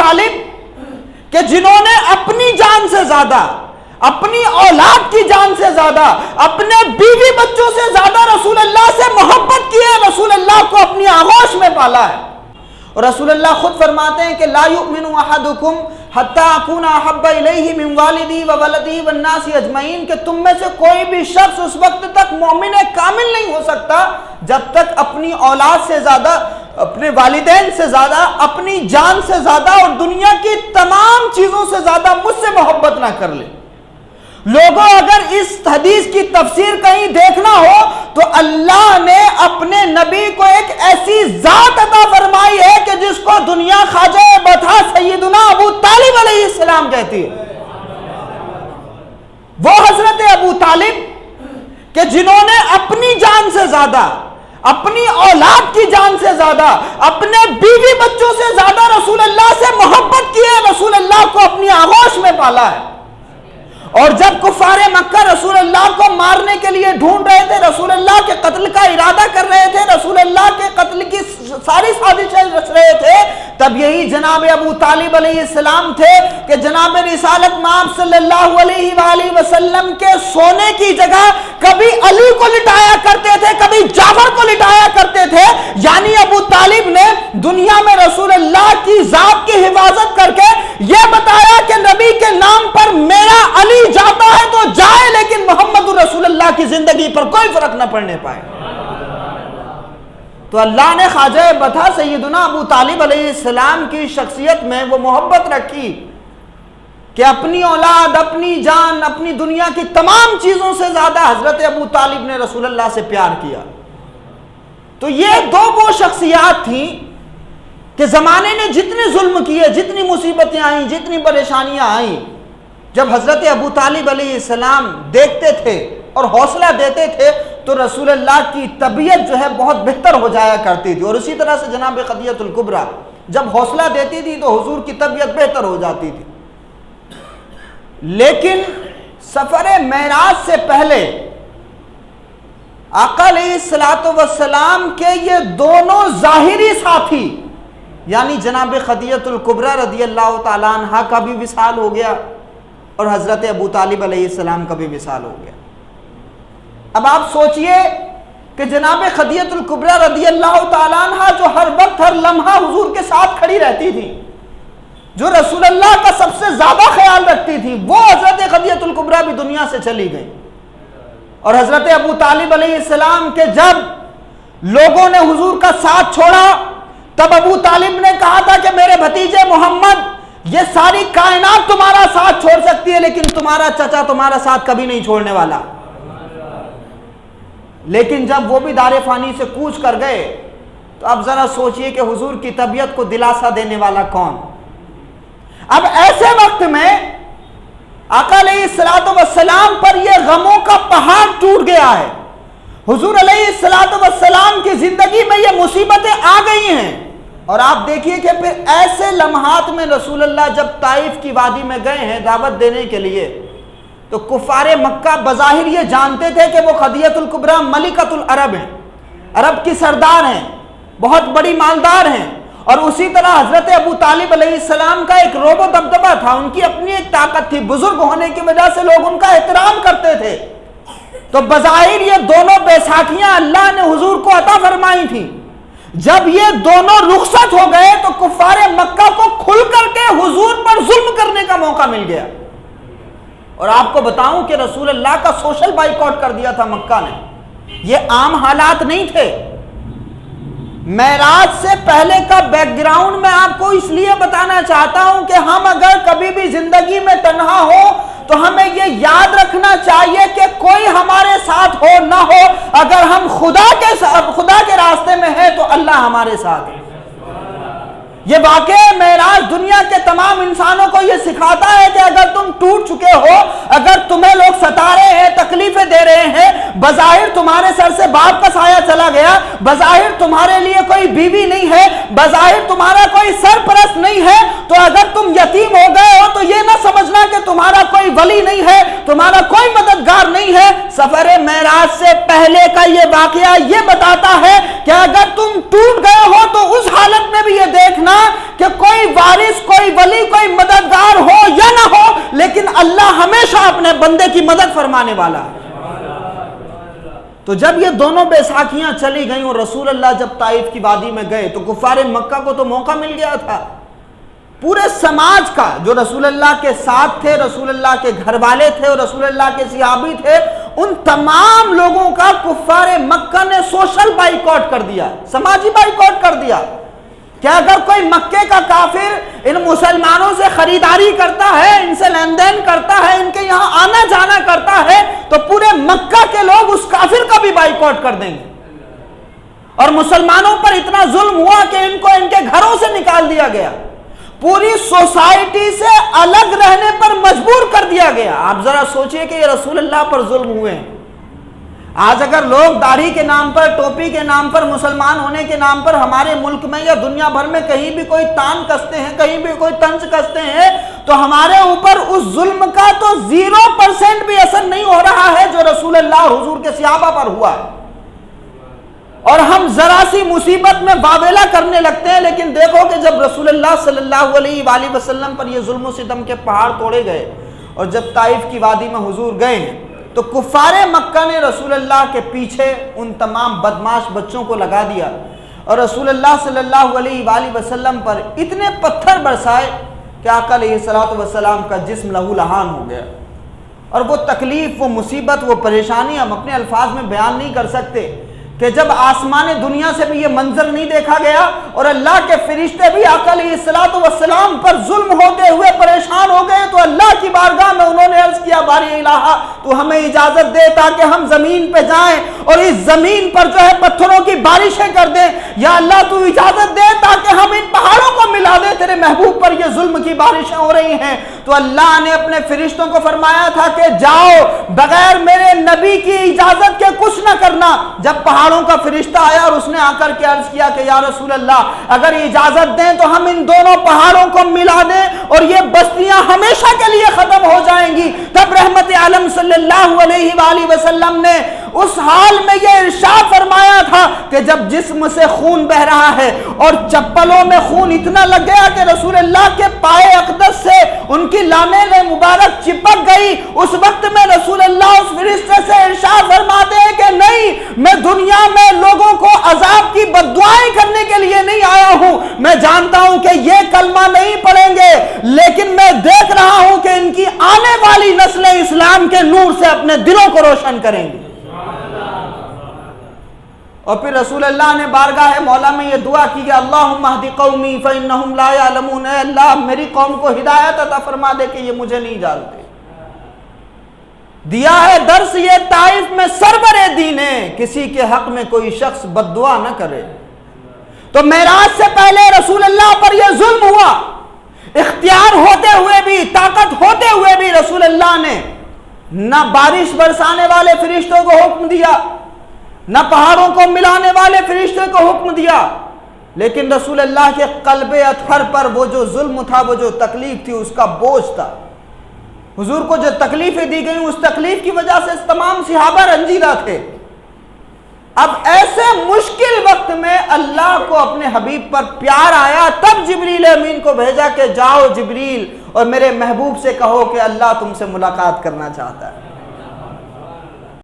طالب کہ جنہوں نے اپنی جان سے زیادہ، اپنی اولاد کی جان سے زیادہ، اپنے بیوی بچوں سے زیادہ رسول اللہ سے محبت کی ہے، رسول اللہ کو اپنی آغوش میں پالا ہے۔ اور رسول اللہ خود فرماتے ہیں کہ لا یؤمن احدکم حتی اکون احب الیہ من والدی و ولدی والناس اجمعین، کہ تم میں سے کوئی بھی شخص اس وقت تک مومن کامل نہیں ہو سکتا جب تک اپنی اولاد سے زیادہ، اپنے والدین سے زیادہ، اپنی جان سے زیادہ اور دنیا کی تمام چیزوں سے زیادہ مجھ سے محبت نہ کر لے۔ لوگوں اگر اس حدیث کی تفسیر کہیں دیکھنا ہو تو اللہ نے اپنے نبی کو ایک ایسی ذات عطا فرمائی ہے کہ جس کو دنیا خواجہ بطحہ سیدنا ابو طالب علیہ السلام کہتی ہے۔ وہ حضرت ابو طالب کہ جنہوں نے اپنی جان سے زیادہ، اپنی اولاد کی جان سے زیادہ، اپنے بیوی بچوں سے زیادہ رسول اللہ سے محبت کی ہے، رسول اللہ کو اپنی آغوش میں پالا ہے۔ اور جب کفار مکہ رسول اللہ کو مارنے کے لیے ڈھونڈ رہے تھے، رسول اللہ کے قتل کا ارادہ کر رہے تھے، رسول اللہ کے قتل کی ساری سازشیں رچ رہے تھے، تب یہی جناب ابو طالب علیہ السلام تھے کہ جناب رسالت مآب صلی اللہ علیہ وآلہ وسلم کے سونے کی جگہ کبھی علی کو لٹایا کرتے تھے، کبھی جعفر کو لٹایا کرتے تھے۔ یعنی ابو طالب نے دنیا میں رسول اللہ کی ذات کی حفاظت کر کے یہ بتایا کہ نبی کے نام پر میرا علی جاتا ہے تو جائے، لیکن محمد رسول اللہ کی زندگی پر کوئی فرق نہ پڑنے پائے۔ تو اللہ نے خواجہ بطحہ سیدنا ابو طالب علیہ السلام کی شخصیت میں وہ محبت رکھی کہ اپنی اولاد، اپنی جان، اپنی دنیا کی تمام چیزوں سے زیادہ حضرت ابو طالب نے رسول اللہ سے پیار کیا۔ تو یہ دو وہ شخصیات تھیں کہ زمانے نے جتنے ظلم کیے، جتنی مصیبتیں آئیں، جتنی پریشانیاں آئیں، جب حضرت ابو طالب علیہ السلام دیکھتے تھے اور حوصلہ دیتے تھے تو رسول اللہ کی طبیعت جو ہے بہت بہتر ہو جایا کرتی تھی۔ اور اسی طرح سے جناب خدیجہ الکبریٰ جب حوصلہ دیتی تھی تو حضور کی طبیعت بہتر ہو جاتی تھی۔ لیکن سفر معراج سے پہلے آقا علیہ السلام کے یہ دونوں ظاہری ساتھی، یعنی جناب خدیجہ الکبریٰ رضی اللہ تعالیٰ عنہ کا بھی وصال ہو گیا اور حضرت ابو طالب علیہ السلام کا بھی وصال ہو گیا۔ اب آپ سوچئے کہ جناب خدیجہ الکبریٰ رضی اللہ تعالیٰ عنہ جو ہر وقت ہر لمحہ حضور کے ساتھ کھڑی رہتی تھی، جو رسول اللہ کا سب سے زیادہ خیال رکھتی تھی، وہ حضرت خدیجہ الکبریٰ بھی دنیا سے چلی گئی۔ اور حضرت ابو طالب علیہ السلام کے جب لوگوں نے حضور کا ساتھ چھوڑا تب ابو طالب نے کہا تھا کہ میرے بھتیجے محمد، یہ ساری کائنات تمہارا ساتھ چھوڑ سکتی ہے لیکن تمہارا چچا تمہارا ساتھ کبھی نہیں چھوڑنے والا۔ لیکن جب وہ بھی دار فانی سے کوچ کر گئے تو اب ذرا سوچئے کہ حضور کی طبیعت کو دلاسا دینے والا کون؟ اب ایسے وقت میں آقا علیہ السلام پر یہ غموں کا پہاڑ ٹوٹ گیا ہے۔ حضور علیہ السلام کی زندگی میں یہ مصیبتیں آ گئی ہیں۔ اور آپ دیکھیے کہ پھر ایسے لمحات میں رسول اللہ جب طائف کی وادی میں گئے ہیں دعوت دینے کے لیے تو کفار مکہ بظاہر یہ جانتے تھے کہ وہ خدیجہ الکبریٰ ملکۃ العرب ہیں، عرب کی سردار ہیں، بہت بڑی مالدار ہیں۔ اور اسی طرح حضرت ابو طالب علیہ السلام کا ایک روب و دبدبہ تھا، ان کی اپنی ایک طاقت تھی، بزرگ ہونے کی وجہ سے لوگ ان کا احترام کرتے تھے۔ تو بظاہر یہ دونوں بیساکھیاں اللہ نے حضور کو عطا فرمائی تھیں۔ جب یہ دونوں رخصت ہو گئے تو کفار مکہ کو کھل کر کے حضور پر ظلم کرنے کا موقع مل گیا۔ اور آپ کو بتاؤں کہ رسول اللہ کا سوشل بائیکاٹ کر دیا تھا مکہ نے، یہ عام حالات نہیں تھے۔ معراج سے پہلے کا بیک گراؤنڈ میں آپ کو اس لیے بتانا چاہتا ہوں کہ ہم اگر کبھی بھی زندگی میں تنہا ہو تو ہمیں یہ یاد رکھنا چاہیے کہ کوئی ہمارے ساتھ ہو نہ ہو، اگر ہم خدا کے راستے میں ہیں تو اللہ ہمارے ساتھ ہے۔ یہ واقعہ معراج دنیا کے تمام انسانوں کو یہ سکھاتا ہے کہ اگر تم ٹوٹ چکے ہو، اگر تمہیں لوگ ستا رہے ہیں، تکلیفیں دے رہے ہیں، بظاہر تمہارے سر سے باپ کا سایہ چلا گیا، بظاہر تمہارے لیے کوئی بیوی نہیں ہے، بظاہر تمہارا کوئی سرپرست نہیں ہے، تو اگر تم یتیم ہو گئے ہو تو یہ نہ سمجھنا کہ تمہارا کوئی ولی نہیں ہے، تمہارا کوئی مددگار نہیں ہے۔ سفر معراج سے پہلے کا یہ واقعہ یہ بتاتا ہے کہ اگر تم ٹوٹ گئے ہو تو اس حالت میں بھی یہ دیکھنا کہ کوئی وارث، کوئی ولی اللہ ہمیشہ اپنے بندے کی مدد فرمانے والا ہے۔ تو جب یہ دونوں بیساکھیاں چلی گئیں اور رسول اللہ جب طائف کی وادی میں گئے تو کفار مکہ کو تو موقع مل گیا تھا، پورے سماج کا جو رسول اللہ کے ساتھ تھے، رسول اللہ کے گھر والے تھے اور رسول اللہ کے صحابی تھے، ان تمام لوگوں کا کفار مکہ نے سوشل بائیکاٹ کر دیا، سماجی بائیکاٹ کر دیا کہ اگر کوئی مکے کا کافر ان مسلمانوں سے خریداری کرتا ہے، ان سے لین دین کرتا ہے، ان کے یہاں آنا جانا کرتا ہے، تو پورے مکہ کے لوگ اس کافر کا بھی بائیکاٹ کر دیں گے۔ اور مسلمانوں پر اتنا ظلم ہوا کہ ان کو ان کے گھروں سے نکال دیا گیا، پوری سوسائٹی سے الگ رہنے پر مجبور کر دیا گیا۔ آپ ذرا سوچئے کہ یہ رسول اللہ پر ظلم ہوئے ہیں۔ آج اگر لوگ داڑھی کے نام پر، ٹوپی کے نام پر، مسلمان ہونے کے نام پر ہمارے ملک میں یا دنیا بھر میں کہیں بھی کوئی تان کستے ہیں، کہیں بھی کوئی طنز کستے ہیں، تو ہمارے اوپر اس ظلم کا تو 0% بھی اثر نہیں ہو رہا ہے جو رسول اللہ اور حضور کے صحابہ پر ہوا ہے۔ اور ہم ذرا سی مصیبت میں واویلا کرنے لگتے ہیں، لیکن دیکھو کہ جب رسول اللہ صلی اللہ علیہ وآلہ وسلم پر یہ ظلم و ستم کے پہاڑ توڑے گئے اور جب طائف کی وادی میں حضور گئے تو کفار مکہ نے رسول اللہ کے پیچھے ان تمام بدماش بچوں کو لگا دیا اور رسول اللہ صلی اللہ علیہ وآلہ وسلم پر اتنے پتھر برسائے کہ آقا علیہ السلام کا جسم لہو لہان ہو گیا۔ اور وہ تکلیف، وہ مصیبت، وہ پریشانی ہم اپنے الفاظ میں بیان نہیں کر سکتے کہ جب آسمان دنیا سے بھی یہ منظر نہیں دیکھا گیا اور اللہ کے فرشتے بھی آقا علیہ السلام پر ظلم ہوتے ہوئے پریشان ہو گئے، تو اللہ کی بارگاہ میں انہوں نے عرض کیا، باری الہ تو ہمیں اجازت دے تاکہ ہم زمین پہ جائیں اور اس زمین پر جو ہے پتھروں کی بارشیں کر دیں، یا اللہ تو اجازت دے تاکہ ہم ان پہاڑوں کو ملا دیں، تیرے محبوب پر یہ ظلم کی بارشیں ہو رہی ہیں۔ تو اللہ نے اپنے فرشتوں کو فرمایا تھا کہ جاؤ، بغیر میرے نبی کی اجازت کے کچھ نہ کرنا۔ جب پہاڑوں کا فرشتہ آیا اور اس نے آ کر کے عرض کیا کہ یا رسول اللہ اگر اجازت دیں تو ہم ان دونوں پہاڑوں کو ملا دیں اور یہ بستیاں ہمیشہ کے لیے ختم ہو جائیں گی، تب رحمت عالم صلی اللہ علیہ وآلہ وسلم نے اس حال میں یہ ارشاد فرمایا تھا کہ جب جسم سے خون بہ رہا ہے اور چپلوں میں خون اتنا لگ گیا کہ رسول اللہ کے پائے اقدس سے ان کی لامیں مبارک چپک گئی، اس وقت میں رسول اللہ اس فرشتے سے ارشاد فرماتے ہیں کہ نہیں، میں دنیا میں لوگوں کو عذاب کی بددعائیں کرنے کے لیے نہیں آیا ہوں، میں جانتا ہوں کہ یہ کلمہ نہیں پڑھیں گے، لیکن میں دیکھ رہا ہوں کہ ان کی آنے والی نسلیں اسلام کے نور سے اپنے دلوں کو روشن کریں گی۔ اور پھر رسول اللہ نے بارگاہ مولا میں یہ دعا کی کہ اللہم اہد قومی فإنہم لا یعلمون، اے اللہ میری قوم کو ہدایت عطا فرما دے کہ یہ مجھے نہیں جانتے۔ دیا ہے درس یہ طائف میں سرور دین ہے، کسی کے حق میں کوئی شخص بد دعا نہ کرے۔ تو معراج سے پہلے رسول اللہ پر یہ ظلم ہوا، اختیار ہوتے ہوئے بھی، طاقت ہوتے ہوئے بھی رسول اللہ نے نہ بارش برسانے والے فرشتوں کو حکم دیا، نہ پہاڑوں کو ملانے والے فرشتے کو حکم دیا، لیکن رسول اللہ کے قلب اطہر پر وہ جو ظلم تھا، وہ جو تکلیف تھی، اس کا بوجھ تھا۔ حضور کو جو تکلیفیں دی گئیں اس تکلیف کی وجہ سے تمام صحابہ رنجیدہ تھے۔ اب ایسے مشکل وقت میں اللہ کو اپنے حبیب پر پیار آیا، تب جبریل امین کو بھیجا کہ جاؤ جبریل اور میرے محبوب سے کہو کہ اللہ تم سے ملاقات کرنا چاہتا ہے۔